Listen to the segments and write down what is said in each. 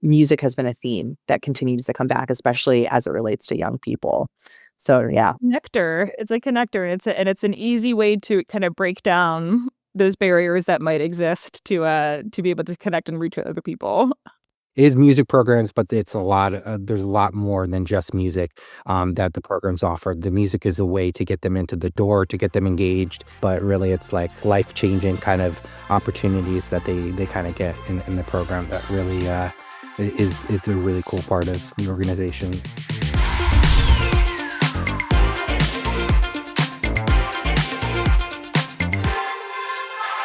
music has been a theme that continues to come back, especially as it relates to young people. So yeah. Connector. It's a connector. It's an easy way to kind of break down those barriers that might exist to be able to connect and reach with other people. It is music programs, but it's a lot. There's a lot more than just music that the programs offer. The music is a way to get them into the door, to get them engaged, but really it's like life-changing kind of opportunities that they kind of get in the program that really is a really cool part of the organization.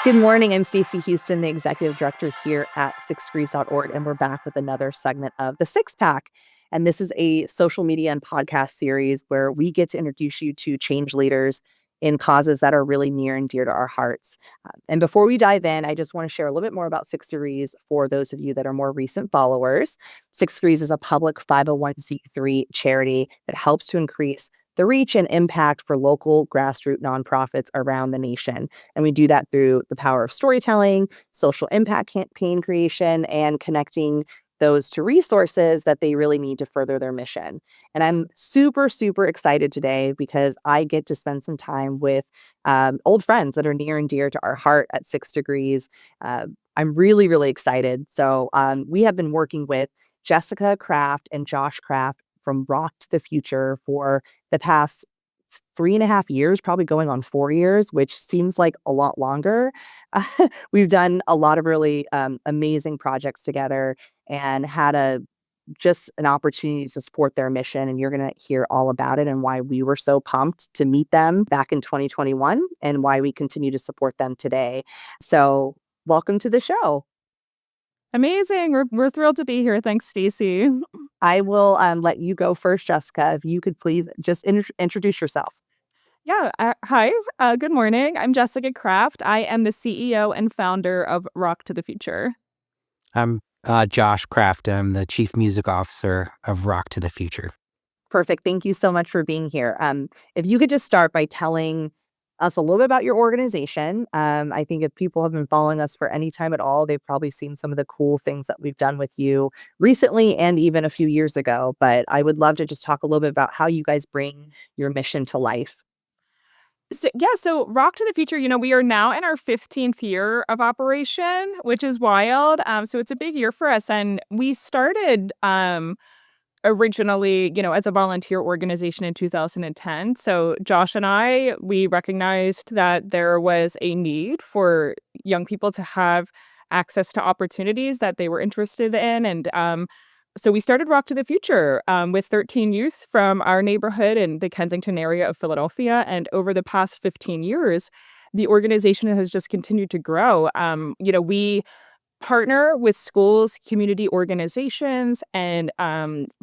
Good morning. I'm Stacey Houston, the executive director here at SixDegrees.org, and we're back with another segment of the Six Pack. And this is a social media and podcast series where we get to introduce you to change leaders in causes that are really near and dear to our hearts. And before we dive in, I just want to share a little bit more about Six Degrees for those of you that are more recent followers. Six Degrees is a public 501c3 charity that helps to increase the reach and impact for local grassroots nonprofits around the nation. And we do that through the power of storytelling, social impact campaign creation, and connecting those to resources that they really need to further their mission. And I'm super, super excited today because I get to spend some time with old friends that are near and dear to our heart at Six Degrees. I'm really, really excited. So we have been working with Jessica Kraft and Josh Kraft from Rock to the Future for the past 3.5 years, probably going on 4 years, which seems like a lot longer. We've done a lot of really amazing projects together and had just an opportunity to support their mission. And you're going to hear all about it and why we were so pumped to meet them back in 2021 and why we continue to support them today. So welcome to the show. Amazing. We're thrilled to be here. Thanks, Stacey. I will let you go first, Jessica. If you could please just introduce yourself. Yeah. Hi. Good morning. I'm Jessica Kraft. I am the CEO and founder of Rock to the Future. I'm Josh Kraft. I'm the Chief Music Officer of Rock to the Future. Perfect. Thank you so much for being here. If you could just start by telling us a little bit about your organization. I think if people have been following us for any time at all, they've probably seen some of the cool things that we've done with you recently and even a few years ago. But I would love to just talk a little bit about how you guys bring your mission to life. So Rock to the Future, we are now in our 15th year of operation, which is wild. So it's a big year for us. And we started originally, as a volunteer organization in 2010. So Josh and I, we recognized that there was a need for young people to have access to opportunities that they were interested in. And so we started Rock to the Future with 13 youth from our neighborhood in the Kensington area of Philadelphia. And over the past 15 years, the organization has just continued to grow. We partner with schools, community organizations, and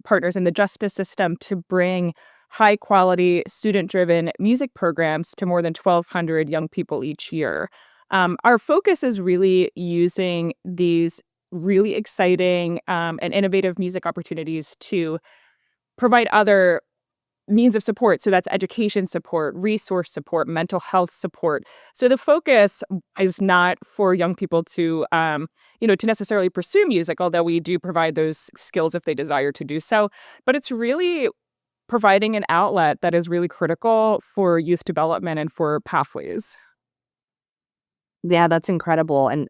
partners in the justice system to bring high-quality, student-driven music programs to more than 1,200 young people each year. Our focus is really using these really exciting and innovative music opportunities to provide other means of support. So that's education support, resource support, mental health support. So the focus is not for young people to necessarily pursue music, although we do provide those skills if they desire to do so. But it's really providing an outlet that is really critical for youth development and for pathways. Yeah, that's incredible. And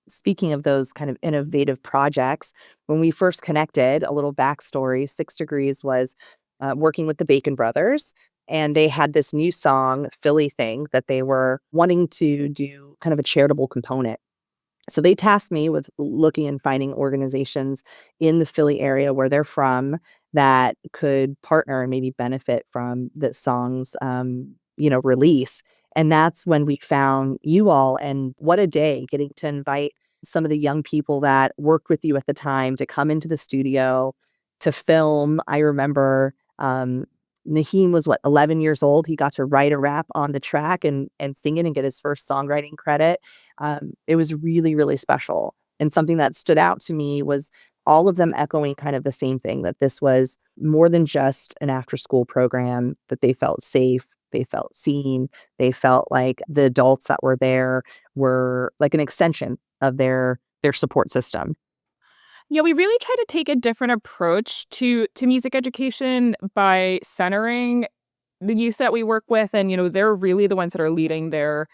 speaking of those kind of innovative projects, when we first connected, a little backstory, Six Degrees was working with the Bacon Brothers, and they had this new song, Philly Thing, that they were wanting to do kind of a charitable component. So they tasked me with looking and finding organizations in the Philly area where they're from that could partner and maybe benefit from the song's, release. And that's when we found you all. And what a day getting to invite some of the young people that worked with you at the time to come into the studio to film. I remember Naheem was 11 years old. He got to write a rap on the track and sing it and get his first songwriting credit. It was really, really special. And something that stood out to me was all of them echoing kind of the same thing, that this was more than just an after school program, that they felt safe, they felt seen, they felt like the adults that were there were like an extension of their support system. Yeah, we really try to take a different approach to music education by centering the youth that we work with, and they're really the ones that are leading their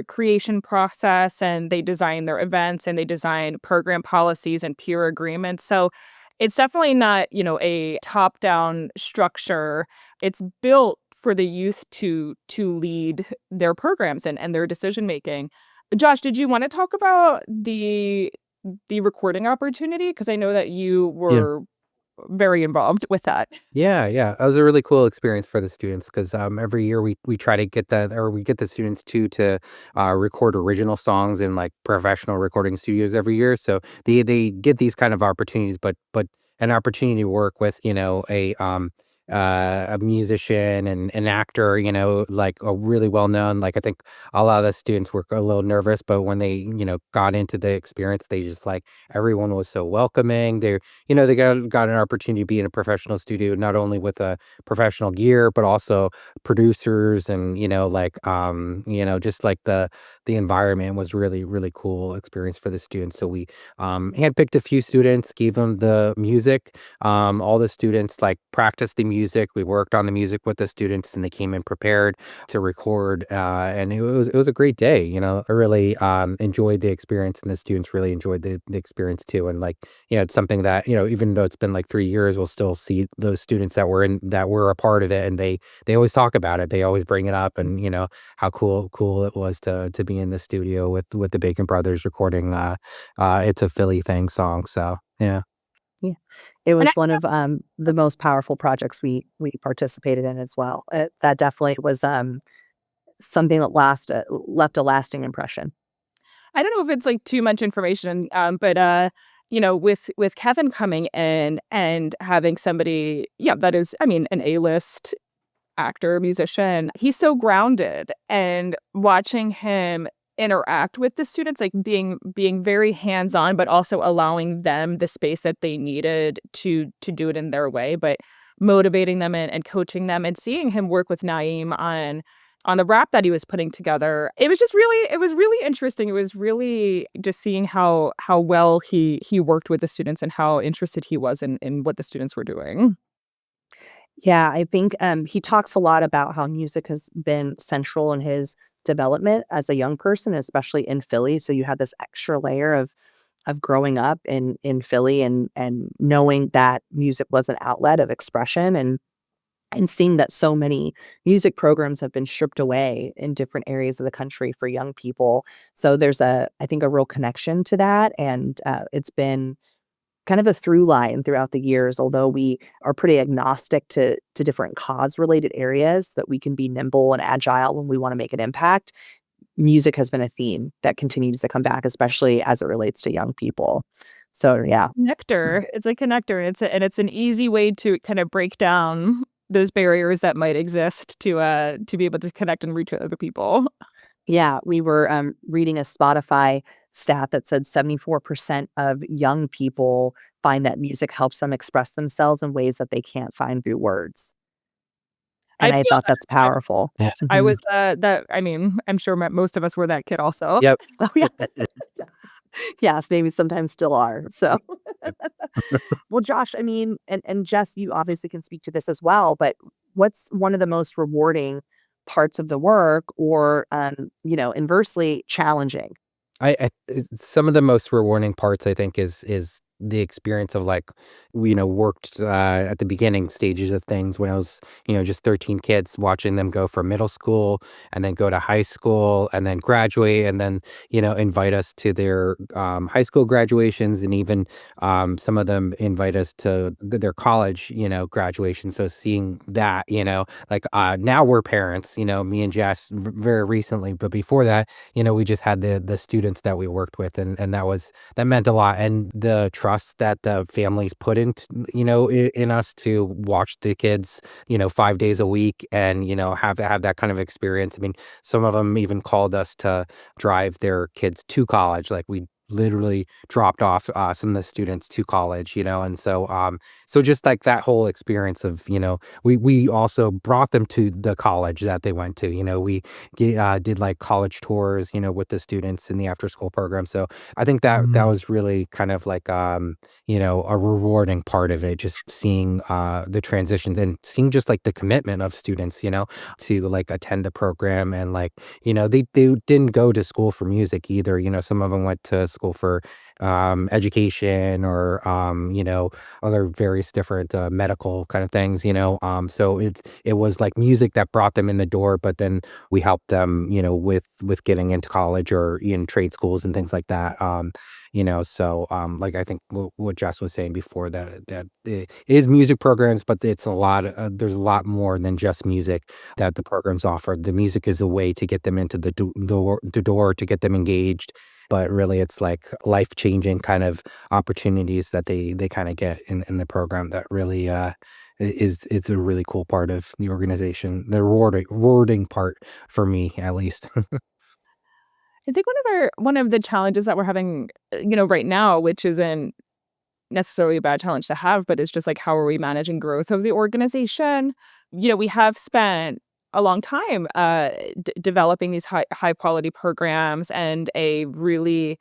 creation process, and they design their events, and they design program policies and peer agreements. So it's definitely not a top down structure. It's built for the youth to lead their programs and their decision making. Josh, did you want to talk about the recording opportunity, because I know that you Yeah. were very involved with that? Yeah, yeah. It was a really cool experience for the students because every year we try to get that, or we get the students to record original songs in like professional recording studios every year. So they get these kind of opportunities, but an opportunity to work with a musician and an actor, like a really well known. Like I think a lot of the students were a little nervous, but when they got into the experience, they just like everyone was so welcoming. They got an opportunity to be in a professional studio, not only with a professional gear, but also producers and, just like the environment was really, really cool experience for the students. So we handpicked a few students, gave them the music. All the students like practiced the music. We worked on the music with the students and they came in prepared to record. And it was a great day. I really enjoyed the experience and the students really enjoyed the experience too. And like, it's something that, even though it's been like 3 years, we'll still see those students that were a part of it. And they always talk about it. They always bring it up and, how cool it was to be in the studio with the Bacon Brothers recording, It's a Philly Thing song. So, yeah. Yeah. It And was one of, the most powerful projects we participated in as well. That definitely was, something that left a lasting impression. I don't know if it's like too much information, but with Kevin coming in and having somebody, yeah, that is, I mean, an A-list actor, musician, he's so grounded, and watching him interact with the students, like being very hands-on, but also allowing them the space that they needed to do it in their way, but motivating them and coaching them, and seeing him work with Naeem on the rap that he was putting together. It was really interesting. It was really just seeing how well he worked with the students and how interested he was in what the students were doing. Yeah, I think, he talks a lot about how music has been central in his development as a young person, especially in Philly, so you had this extra layer of growing up in Philly and knowing that music was an outlet of expression and seeing that so many music programs have been stripped away in different areas of the country for young people. So there's I think, a real connection to that, and, it's been kind of a through line throughout the years, although we are pretty agnostic to different cause-related areas, that we can be nimble and agile when we wanna make an impact. Music has been a theme that continues to come back, especially as it relates to young people. So, yeah. Connector. It's a connector. And it's an easy way to kind of break down those barriers that might exist to be able to connect and reach other people. Yeah, we were, reading a Spotify stat that said 74% of young people find that music helps them express themselves in ways that they can't find through words, I and I feel thought that's that. Yeah. powerful. I Mhm. was that I mean, I'm sure most of us were that kid also. Yep. Oh, yeah. Yes, maybe sometimes still are, so Yep. well, Josh, I mean, and Jess, you obviously can speak to this as well, but what's one of the most rewarding parts of the work or, inversely challenging? Some of the most rewarding parts I think is the experience of like we worked at the beginning stages of things when I was just 13 kids, watching them go from middle school and then go to high school and then graduate and then invite us to their high school graduations, and even some of them invite us to their college graduation. So seeing that, like now we're parents, me and Jess very recently, but before that, we just had the students that we worked with, and that meant a lot, and the trust that the families put into in us to watch the kids 5 days a week, and have that kind of experience. I mean, some of them even called us to drive their kids to college. Like we literally dropped off some of the students to college, and so just like that whole experience of, we also brought them to the college that they went to. Did like college tours, with the students in the after school program. So I think that was really kind of like a rewarding part of it, just seeing the transitions and seeing just like the commitment of students, to like attend the program. And like, they didn't go to school for music either. Some of them went to school for education or other various different medical kind of things. So it was like music that brought them in the door, but then we helped them, with getting into college or in trade schools and things like that. Like I think what Jess was saying before, that it is music programs, but it's a lot. There's a lot more than just music that the programs offer. The music is a way to get them into the door, to get them engaged. But really, it's like life changing kind of opportunities that they kind of get in the program that really is a really cool part of the organization. The rewarding part for me, at least. I think one of the challenges that we're having, right now, which isn't necessarily a bad challenge to have, but it's just like, how are we managing growth of the organization? We have spent a long time developing these high quality programs and a really,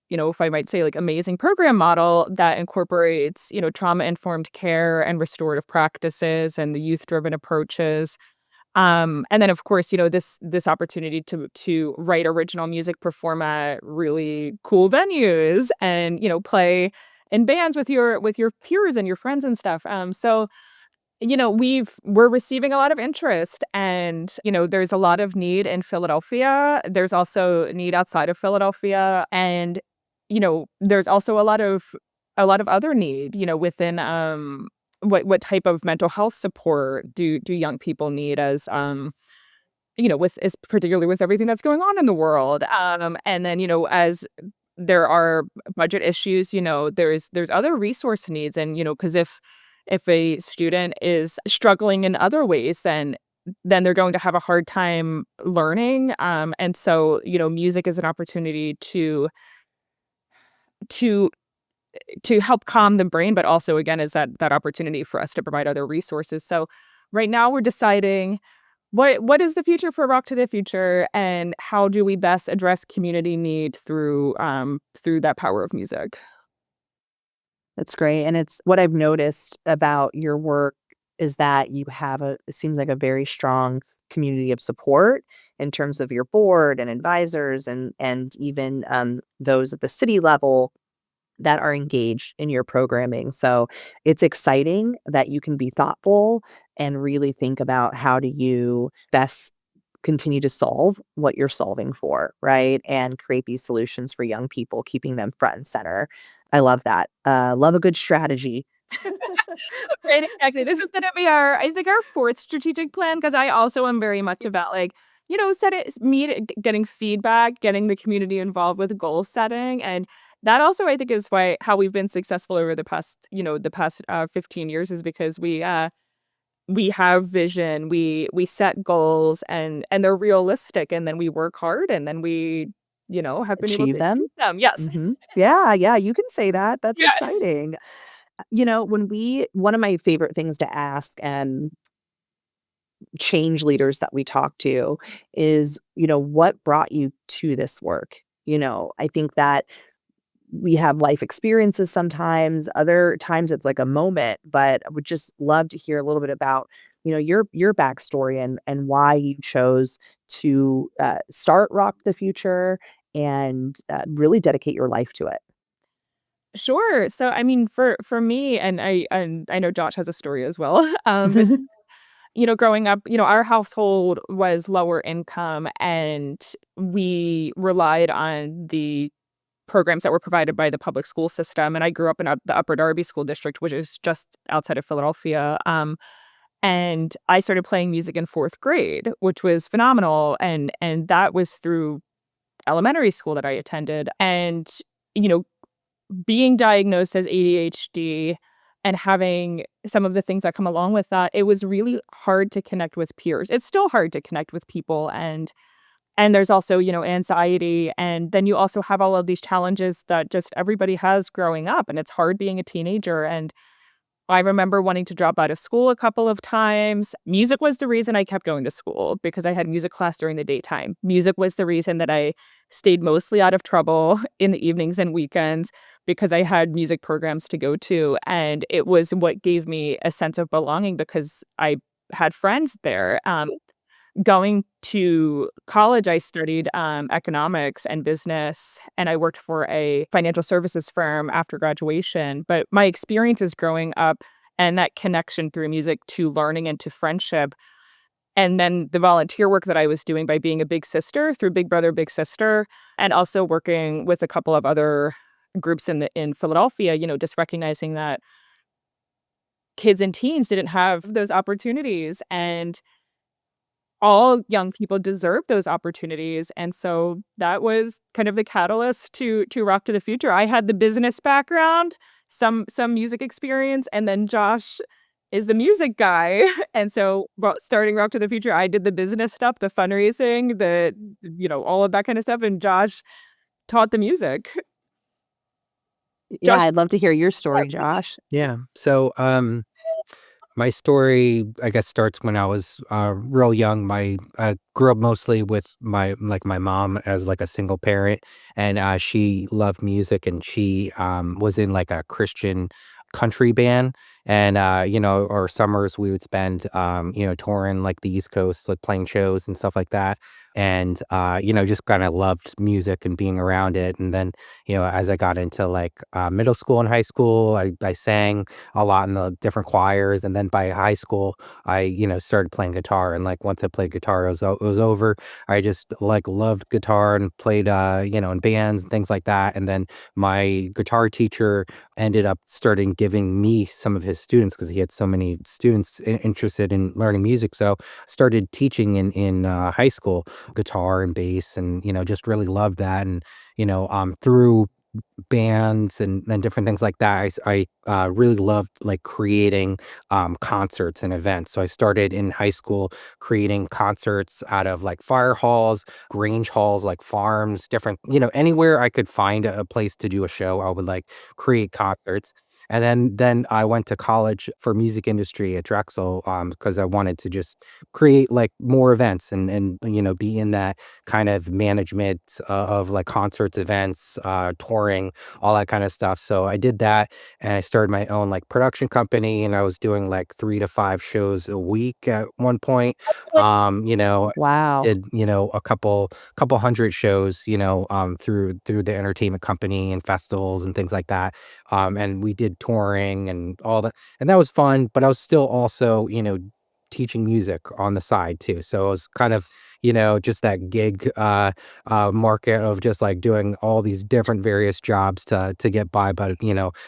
if I might say, like, amazing program model that incorporates, trauma informed care and restorative practices and the youth driven approaches. And then of course, this opportunity to write original music, perform at really cool venues, and play in bands with your peers and your friends and stuff. So we're receiving a lot of interest, and there's a lot of need in Philadelphia. There's also need outside of Philadelphia, and there's also a lot of other need within what type of mental health support do young people need, as with is particularly with everything that's going on in the world. And then, as there are budget issues, there's other resource needs. And, because if a student is struggling in other ways, then they're going to have a hard time learning. And so, music is an opportunity to to help calm the brain, but also, again, is that opportunity for us to provide other resources. So right now we're deciding what is the future for Rock to the Future, and how do we best address community need through that power of music. That's great, and it's what I've noticed about your work is that you have it seems like a very strong community of support in terms of your board and advisors and even, those at the city level that are engaged in your programming. So it's exciting that you can be thoughtful and really think about how do you best continue to solve what you're solving for, right? And create these solutions for young people, keeping them front and center. I love that. Love a good strategy. Right, exactly. This is gonna be I think, our fourth strategic plan, because I also am very much about, like, getting feedback, getting the community involved with goal setting, and that also, I think, is why how we've been successful over the past 15 years, is because we have vision, we set goals, and they're realistic, and then we work hard, and then we, have been able Achieve to achieve them. them. Yes. Yeah, yeah, you can say that. That's Yeah. exciting. One of my favorite things to ask and change leaders that we talk to is, what brought you to this work? I think that we have life experiences sometimes, other times it's like a moment, but I would just love to hear a little bit about, your backstory and why you chose to start Rock the Future and really dedicate your life to it. Sure. So, I mean, for me, and I know Josh has a story as well. But growing up, our household was lower income, and we relied on the programs that were provided by the public school system. And I grew up in the Upper Darby School District, which is just outside of Philadelphia. And I started playing music in fourth grade, which was phenomenal. And that was through elementary school that I attended. And you know, being diagnosed as ADHD and having some of the things that come along with that, it was really hard to connect with peers. It's still hard to connect with people, And there's also, anxiety. And then you also have all of these challenges that just everybody has growing up. And it's hard being a teenager. And I remember wanting to drop out of school a couple of times. Music was the reason I kept going to school because I had music class during the daytime. Music was the reason that I stayed mostly out of trouble in the evenings and weekends because I had music programs to go to. And it was what gave me a sense of belonging because I had friends there. Going to college, I studied economics and business, and I worked for a financial services firm after graduation. But my experiences growing up and that connection through music to learning and to friendship, and then the volunteer work that I was doing by being a big sister through Big Brother Big Sister, and also working with a couple of other groups in Philadelphia, just recognizing that kids and teens didn't have those opportunities, and all young people deserve those opportunities, and so that was kind of the catalyst to Rock to the Future. I had the business background, some music experience, and then Josh is the music guy, and so, starting Rock to the Future, I did the business stuff, the fundraising, all of that kind of stuff, and Josh taught the music. Yeah, Josh I'd love to hear your story, Josh. Yeah. So, my story, I guess, starts when I was real young. I grew up mostly with my mom as like a single parent, and she loved music, and she was in like a Christian country band, and our summers we would spend touring like the East Coast, like playing shows and stuff like that, and just kind of loved music and being around it. And then as I got into like middle school and high school, I sang a lot in the different choirs. And then by high school, I, started playing guitar. And like once I played guitar, it was over. I just like loved guitar and played, in bands and things like that. And then my guitar teacher ended up starting giving me some of his students because he had so many students interested in learning music. So started teaching in high school guitar and bass, and just really loved that. And through bands and different things like that. I really loved like creating concerts and events. So I started in high school creating concerts out of like fire halls, grange halls, like farms, different, anywhere I could find a place to do a show, I would like create concerts. And then I went to college for music industry at Drexel because I wanted to just create like more events and be in that kind of management of like concerts, events, touring, all that kind of stuff. So I did that, and I started my own like production company, and I was doing like 3 to 5 shows a week at one point. Wow. Did a couple hundred shows through the entertainment company and festivals and things like that, and we did touring and all that, and that was fun. But I was still also teaching music on the side too. So it was kind of, just that gig market of just like doing all these different various jobs to get by. But,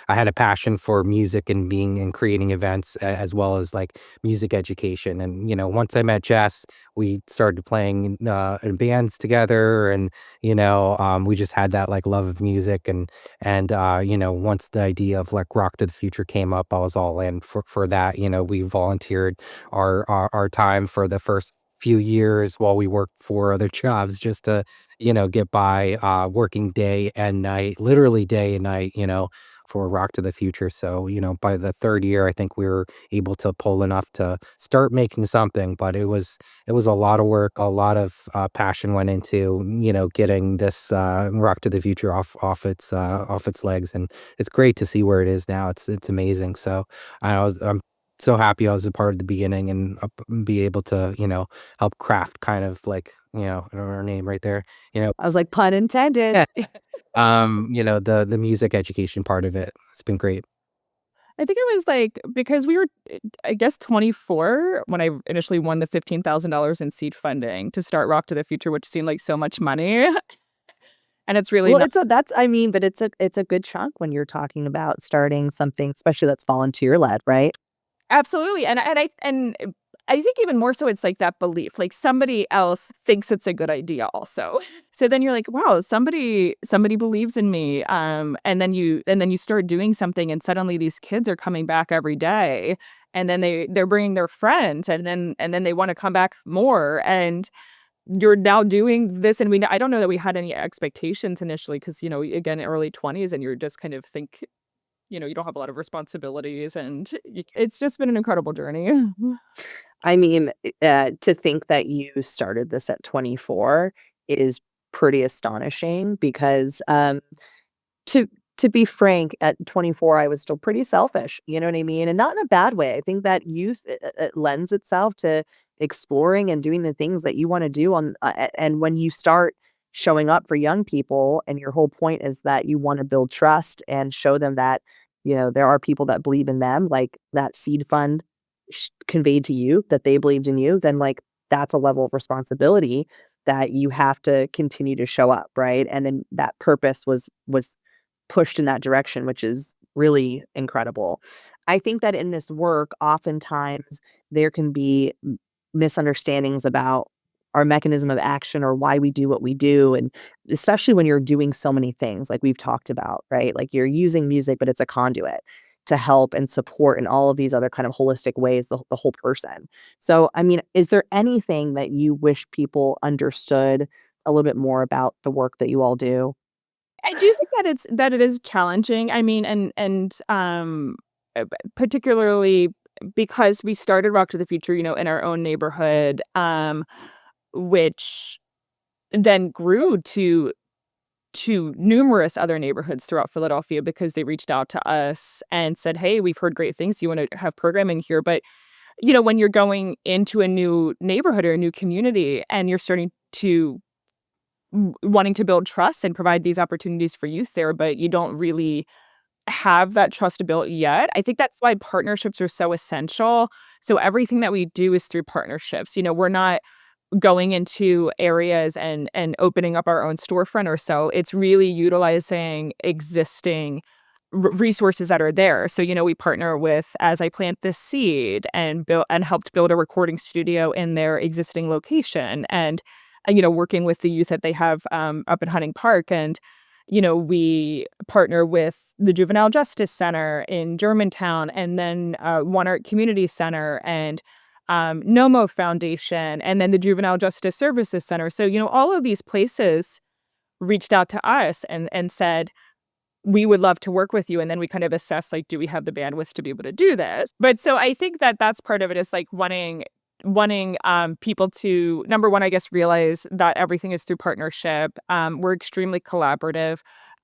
I had a passion for music and being and creating events as well as like music education. And, once I met Jess, we started playing in bands together, and, we just had that like love of music. And once the idea of like Rock to the Future came up, I was all in for that. We volunteered our time for the first few years while we worked 4 other jobs just to get by, working day and night, literally day and night, for Rock to the Future. So by the third year, I think we were able to pull enough to start making something. But it was a lot of work, a lot of passion went into getting this Rock to the Future off its legs. And it's great to see where it is now. It's amazing. So I'm so happy I was a part of the beginning, and be able to, help craft kind of like, our name right there, you know, I was like, pun intended. yeah, the music education part of it. It's been great. I think it was, like, because we were, I guess, 24 when I initially won the $15,000 in seed funding to start Rock to the Future, which seemed like so much money, and it's really Well, not. but it's a good chunk when you're talking about starting something, especially that's volunteer led, right? Absolutely, and I think even more so it's, like, that belief, like, somebody else thinks it's a good idea also. So then you're like, "Wow, somebody believes in me," and then you start doing something, and suddenly these kids are coming back every day, and then they're bringing their friends, and then they wanna come back more, and you're now doing this. And I don't know that we had any expectations initially because, again, early 20s and you're just kind of think, you don't have a lot of responsibilities and it's just been an incredible journey. I mean, to think that you started this at 24 is pretty astonishing because, to to be frank, at 24, I was still pretty selfish, you know what I mean? And not in a bad way. I think that youth, it lends itself to exploring and doing the things that you wanna do and when you start showing up for young people and your whole point is that you wanna build trust and show them that, there are people that believe in them, like that seed fund conveyed to you that they believed in you, then, like, that's a level of responsibility that you have to continue to show up, right? And then that purpose was pushed in that direction, which is really incredible. I think that in this work, oftentimes there can be misunderstandings about our mechanism of action or why we do what we do. And especially when you're doing so many things like we've talked about, right? Like you're using music, but it's a conduit to help and support in all of these other kind of holistic ways, the whole person. So, I mean, is there anything that you wish people understood a little bit more about the work that you all do? I do think that it is challenging. I mean, particularly because we started Rock to the Future, in our own neighborhood, which then grew to numerous other neighborhoods throughout Philadelphia because they reached out to us and said, "Hey, we've heard great things. Do you want to have programming here?" But when you're going into a new neighborhood or a new community and you're starting to wanting to build trust and provide these opportunities for youth there, but you don't really have that trustability yet. I think that's why partnerships are so essential. So everything that we do is through partnerships. We're not going into areas and opening up our own storefront or so. It's really utilizing existing resources that are there. So, we partner with As I Plant This Seed and built and helped build a recording studio in their existing location and working with the youth that they have up in Hunting Park. And we partner with the Juvenile Justice Center in Germantown and then One Art Community Center and Nomo Foundation and then the Juvenile Justice Services Center. So, all of these places reached out to us and said, we would love to work with you. And then we kind of assess, like, do we have the bandwidth to be able to do this? But so I think that that's part of it is like wanting people to, number one, I guess, realize that everything is through partnership. We're extremely collaborative.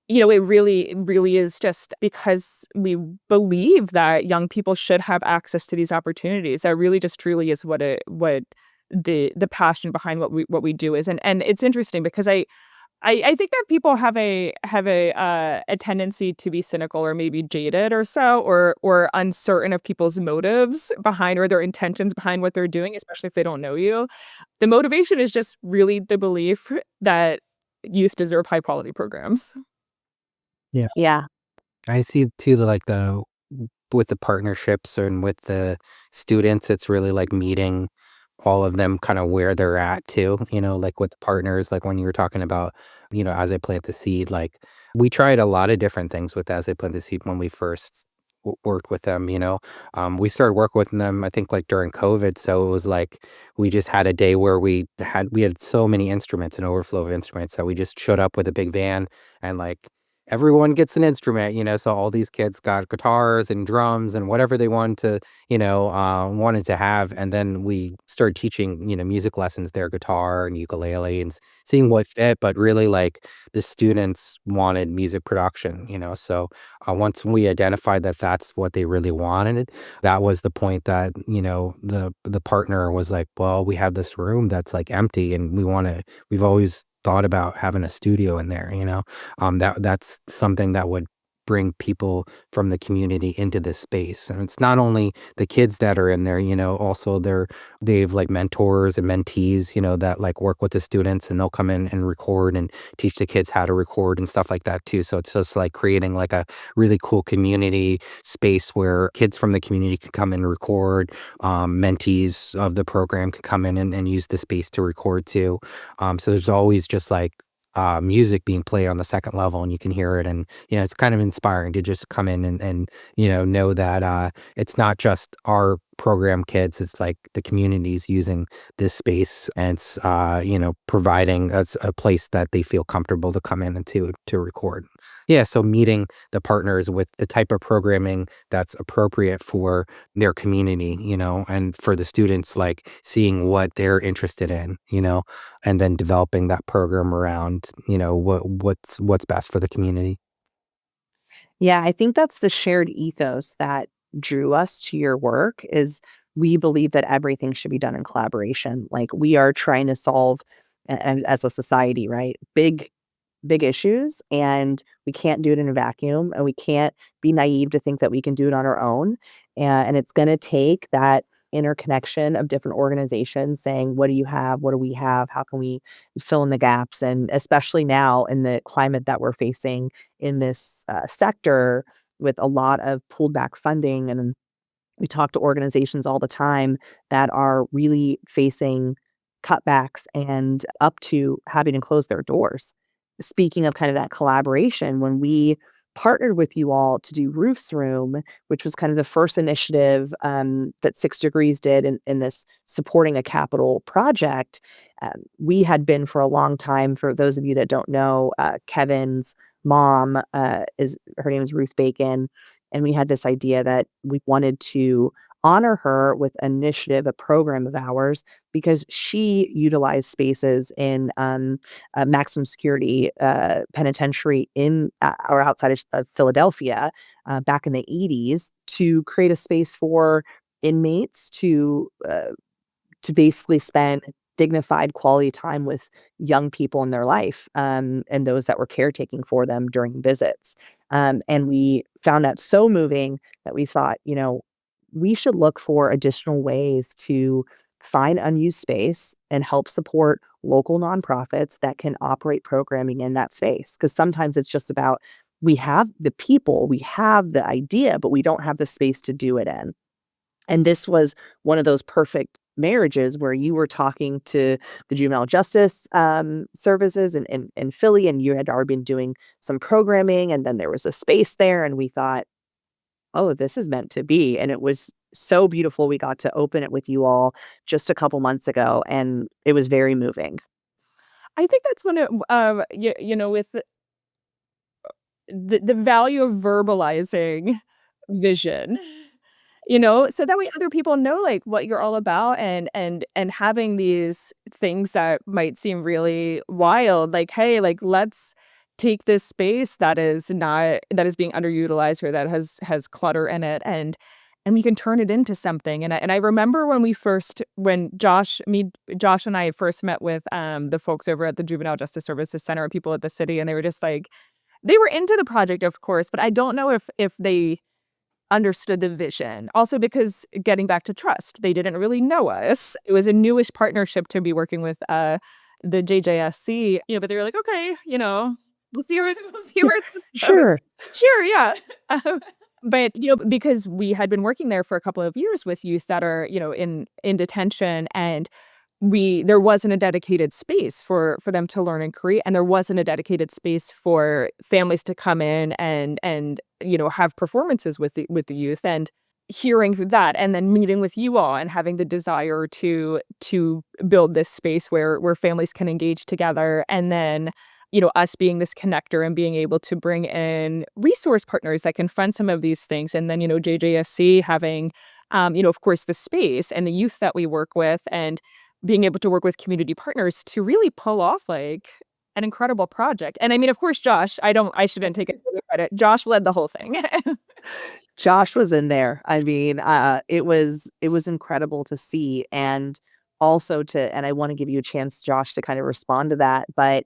It really is just because we believe that young people should have access to these opportunities. That really just truly is what the passion behind what we do is. And it's interesting because I think that people have a tendency to be cynical or maybe jaded or so, or uncertain of people's motives behind or their intentions behind what they're doing, especially if they don't know you. The motivation is just really the belief that youth deserve high quality programs. Yeah. Yeah. I see too, with the partnerships and with the students, it's really like meeting all of them kind of where they're at too, like with the partners, like when you were talking about, As I Plant the Seed, like we tried a lot of different things with As I Plant the Seed when we first worked with them. We started working with them, I think like during COVID. So it was like, we just had a day where we had so many instruments, an overflow of instruments that we just showed up with a big van and like, everyone gets an instrument. So all these kids got guitars and drums and whatever they wanted to have. And then we started teaching, music lessons, their guitar and ukulele and seeing what fit. But really, like the students wanted music production. So once we identified that that's what they really wanted, that was the point that, the partner was like, well, we have this room that's like empty and we've always thought about having a studio in there. That's something that would bring people from the community into this space. And it's not only the kids that are in there, also they've like mentors and mentees, that like work with the students and they'll come in and record and teach the kids how to record and stuff like that too. So it's just like creating like a really cool community space where kids from the community can come and record. Mentees of the program can come in and use the space to record too. So there's always just like music being played on the second level and you can hear it. And, it's kind of inspiring to just come in and know that it's not just our program kids. It's like the community's using this space, and it's, providing a place that they feel comfortable to come in and to record. Yeah, so meeting the partners with the type of programming that's appropriate for their community, and for the students, like seeing what they're interested in, and then developing that program around, what's best for the community. Yeah, I think that's the shared ethos that drew us to your work is we believe that everything should be done in collaboration. Like we are trying to solve as a society, right? Big issues, and we can't do it in a vacuum, and we can't be naive to think that we can do it on our own. And it's going to take that interconnection of different organizations saying, what do you have? What do we have? How can we fill in the gaps? And especially now in the climate that we're facing in this sector with a lot of pulled back funding, and we talk to organizations all the time that are really facing cutbacks and up to having to close their doors. Speaking of kind of that collaboration, when we partnered with you all to do Roofs Room, which was kind of the first initiative that Six Degrees did in this supporting a capital project, we had been for a long time. For those of you that don't know, Kevin's mom is her name is Ruth Bacon, and we had this idea that we wanted to honor her with an initiative, a program of ours, because she utilized spaces in maximum security penitentiary in or outside of Philadelphia back in the 80s to create a space for inmates to basically spend dignified quality time with young people in their life, and those that were caretaking for them during visits. And we found that so moving that we thought, we should look for additional ways to find unused space and help support local nonprofits that can operate programming in that space. Because sometimes it's just about we have the people, we have the idea, but we don't have the space to do it in. And this was one of those perfect marriages where you were talking to the juvenile justice services in Philly, and you had already been doing some programming, and then there was a space there, and we thought, oh, this is meant to be. And it was so beautiful. We got to open it with you all just a couple months ago, and it was very moving. I think that's when with the value of verbalizing vision. So that way other people know, like, what you're all about, and having these things that might seem really wild, like, "Hey, like, let's take this space that is being underutilized or that has clutter in it, and we can turn it into something." And I remember when Josh and I first met with, the folks over at the Juvenile Justice Services Center, people at the city, and they were just like they were into the project, of course, but I don't know if they understood the vision. Also because getting back to trust, they didn't really know us. It was a newish partnership to be working with, the JJSC, but they were like, "Okay, we'll see where we'll see where this goes." Sure. Sure, yeah. Um, but, because we had been working there for a couple of years with youth that are, in detention, and there wasn't a dedicated space for them to learn and create, and there wasn't a dedicated space for families to come in and have performances with the youth, and hearing that, and then meeting with you all and having the desire to build this space where families can engage together, and then us being this connector and being able to bring in resource partners that can fund some of these things, and then JJSC having of course the space and the youth that we work with, and being able to work with community partners to really pull off, like, an incredible project. And I mean, of course, I shouldn't take any of the credit. Josh led the whole thing. Josh was in there. I mean, it was incredible to see, and also and I want to give you a chance, Josh, to kind of respond to that. But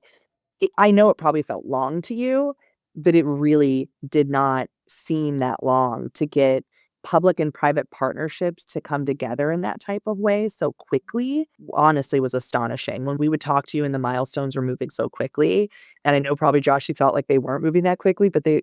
I know it probably felt long to you, but it really did not seem that long to get public and private partnerships to come together in that type of way so quickly. Honestly, was astonishing when we would talk to you and the milestones were moving so quickly. And I know probably Josh, you felt like they weren't moving that quickly, but they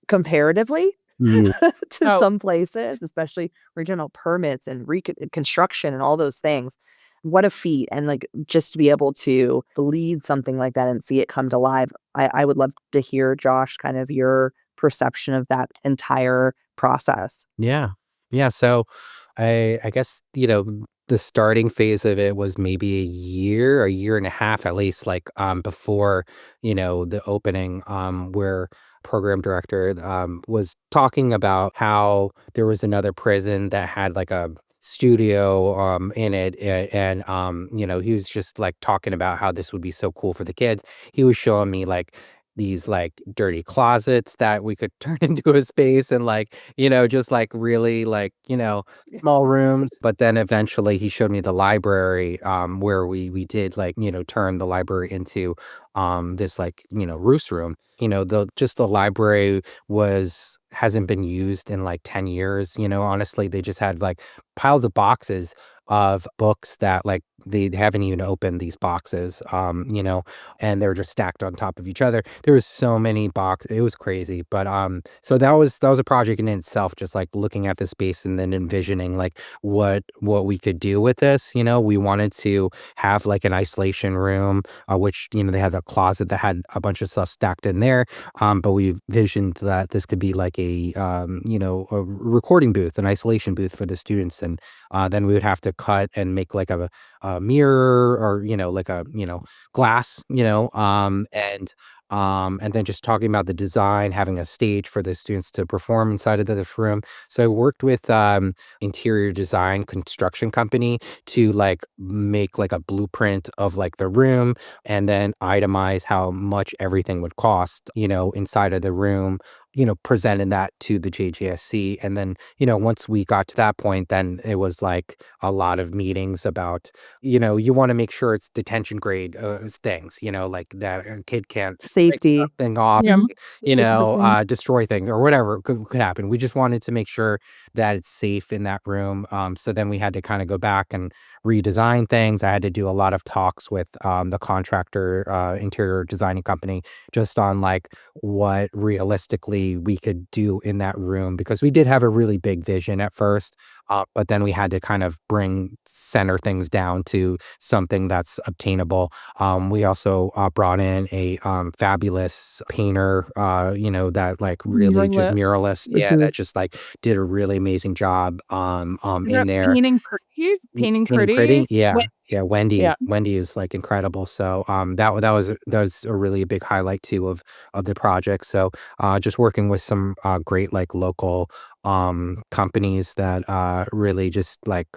comparatively Yeah. to Oh, some places, especially regional permits and construction and all those things. What a feat. And like just to be able to lead something like that and see it come to life. I would love to hear, Josh, kind of your perception of that entire process. Yeah. Yeah. So I guess, the starting phase of it was maybe a year and a half at least, like, before, the opening, where program director, was talking about how there was another prison that had like a studio, in it, and, he was just like talking about how this would be so cool for the kids. He was showing me like these like dirty closets that we could turn into a space and like, just like really like, small rooms. But then eventually he showed me the library, where we did like, turn the library into this like, roost room. The library was hasn't been used in like 10 years. Honestly, they just had like piles of boxes of books that like they haven't even opened these boxes, and they're just stacked on top of each other. There was so many boxes. It was crazy. But so that was a project in itself, just like looking at the space and then envisioning like what we could do with this. We wanted to have like an isolation room, which, they had a closet that had a bunch of stuff stacked in there. But we visioned that this could be like a recording booth, an isolation booth for the students. And then we would have to cut and make like a mirror, or, like a, glass, and then just talking about the design, having a stage for the students to perform inside of this room. So I worked with interior design construction company to like make like a blueprint of like the room, and then itemize how much everything would cost, inside of the room, presenting that to the JJSC. And then, once we got to that point, then it was like a lot of meetings about, you want to make sure it's detention grade things, like that a kid can't break Safety. something off, Yeah. destroy things or whatever could happen. We just wanted to make sure that it's safe in that room. So then we had to kind of go back and redesign things. I had to do a lot of talks with the contractor, interior designing company, just on like what realistically we could do in that room, because we did have a really big vision at first. But then we had to kind of center things down to something that's obtainable. We also brought in a fabulous painter, that like really just Muralist. muralist, yeah, Mhm. that just like did a really amazing job Yeah, in there. painting pretty, painting Painting pretty. pretty? Yeah. Yeah, Yeah. Wendy is, like, incredible, so, that was a really big highlight too of the project. So, just working with some, great, like, local, companies that, really just, like,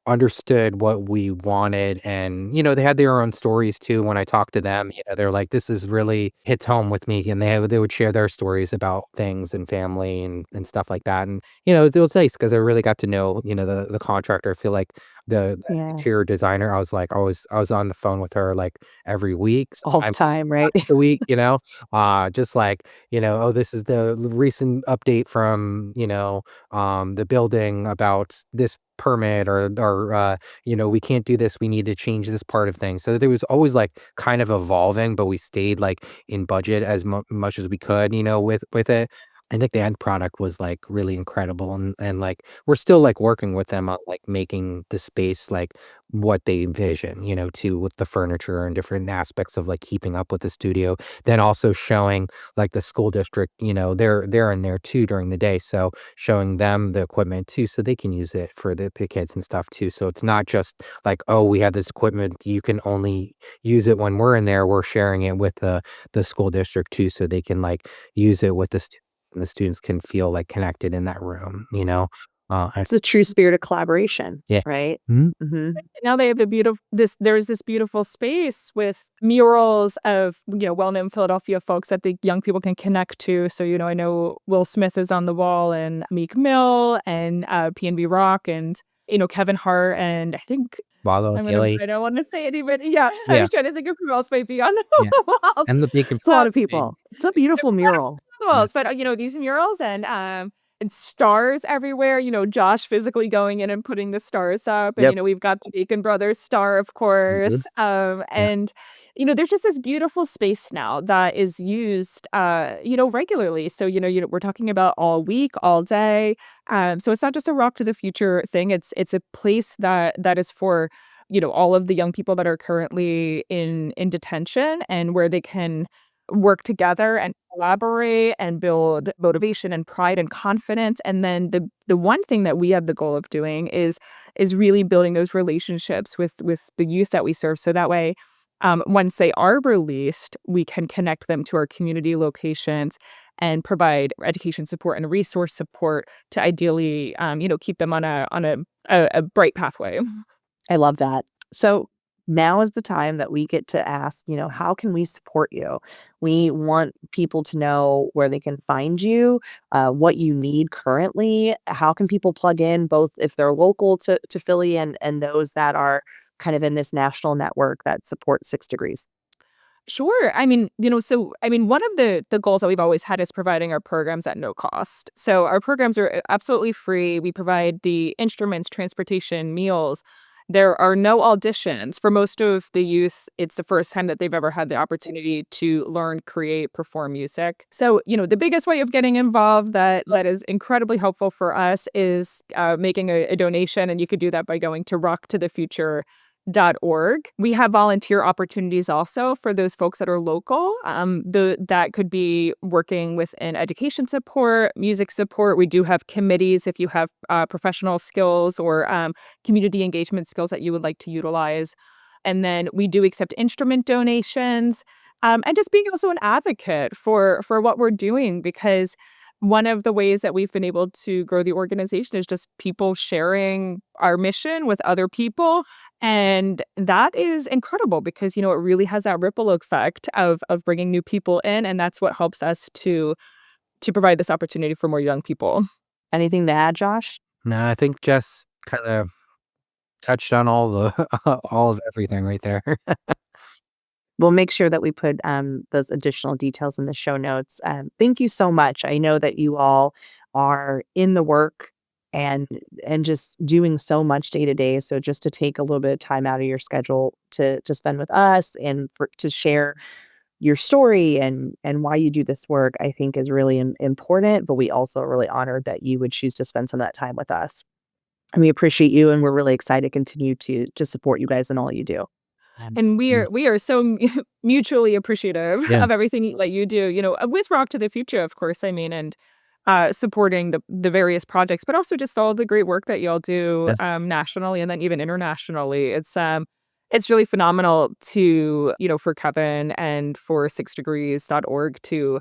understood what we wanted. And, they had their own stories too. When I talked to them, they're like, "This is really hits home with me," and they would share their stories about things and family and stuff like that. And, it was nice because I really got to know, the contractor. I feel like the Yeah. interior designer, I was on the phone with her, like, every week, All the sometimes time, right? twice a week, just like, "Oh, this is the recent update from, the building about this permit," or "We can't do this, we need to change this part of things." So there was always, like, kind of evolving, but we stayed, like, in budget as much as we could, with it. I think the end product was, like, really incredible. And, like, we're still, like, working with them on, like, making the space, like, what they envision, too, with the furniture and different aspects of, like, keeping up with the studio. Then also showing, like, the school district, they're in there too during the day, so showing them the equipment too so they can use it for the kids and stuff too. So it's not just like, "Oh, we have this equipment, you can only use it when we're in there." We're sharing it with the school district too, so they can, like, use it with the students, and the students can feel, like, connected in that room, I It's a true spirit of collaboration, yeah. right? Mhm. Mhm. Now they have a beautiful there's this beautiful space with murals of, well-known Philadelphia folks that the young people can connect to. So, I know Will Smith is on the wall, and Meek Mill, and PNB Rock, and, Kevin Hart, and I think Wallow and Haley. I don't wanna say anybody. Yeah, I Yeah, was trying to think of who else might be on the yeah, walls. and the Bacon It's a lot Uh, of people. It's a beautiful mural. yeah, walls, but, these murals, and stars everywhere, Josh physically going in and putting the stars up, and, yep, we've got the Bacon Brothers star, of mhm, course, yeah, and, there's just this beautiful space now that is used, regularly. So, we're talking about all week, all day, so it's not just a Rock to the Future thing. It's a place that is for, all of the young people that are currently in detention, and where they can work together and collaborate and build motivation and pride and confidence. And then the one thing that we have the goal of doing is really building those relationships with the youth that we serve. So that way, once they are released, we can connect them to our community locations and provide education support and resource support to ideally, keep them on a bright pathway. I love that. So now is the time that we get to ask, how can we support you? We want people to know where they can find you, what you need currently. How can people plug in, both if they're local to Philly and those that are kind of in this national network that supports 6 Degrees? Sure. One of the goals that we've always had is providing our programs at no cost. So our programs are absolutely free. We provide the instruments, transportation, meals. There are no auditions. For most of the youth, it's the first time that they've ever had the opportunity to learn, create, perform music. So, the biggest way of getting involved that is incredibly helpful for us is making a donation. And you could do that by going to rocktothefuture.org. We have volunteer opportunities also for those folks that are local. That could be working within education support, music support. We do have committees if you have professional skills or community engagement skills that you would like to utilize. And then we do accept instrument donations, and just being also an advocate for what we're doing, because one of the ways that we've been able to grow the organization is just people sharing our mission with other people. And that is incredible because, it really has that ripple effect of bringing new people in. And that's what helps us to provide this opportunity for more young people. Anything to add, Josh? No, I think Jess kind of touched on all the all of everything right there. We'll make sure that we put those additional details in the show notes. Thank you so much. I know that you all are in the work and just doing so much day to day. So just to take a little bit of time out of your schedule to spend with us and to share your story and why you do this work, I think is really important. But we also are really honored that you would choose to spend some of that time with us. And we appreciate you, and we're really excited to continue to support you guys in all you do. And we Mm. are so mutually appreciative Yeah. of everything that you do, with Rock to the Future, of course, and supporting the various projects, but also just all the great work that y'all do nationally and then even internationally. It's really phenomenal to, for Kevin and for SixDegrees.org to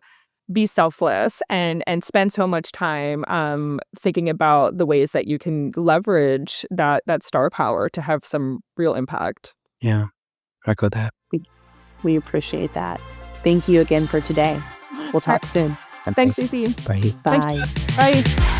be selfless and spend so much time thinking about the ways that you can leverage that star power to have some real impact. Yeah. Echo that. We appreciate that. Thank you again for today. We'll talk soon. Thanks, Stacey. Bye. Bye. Bye.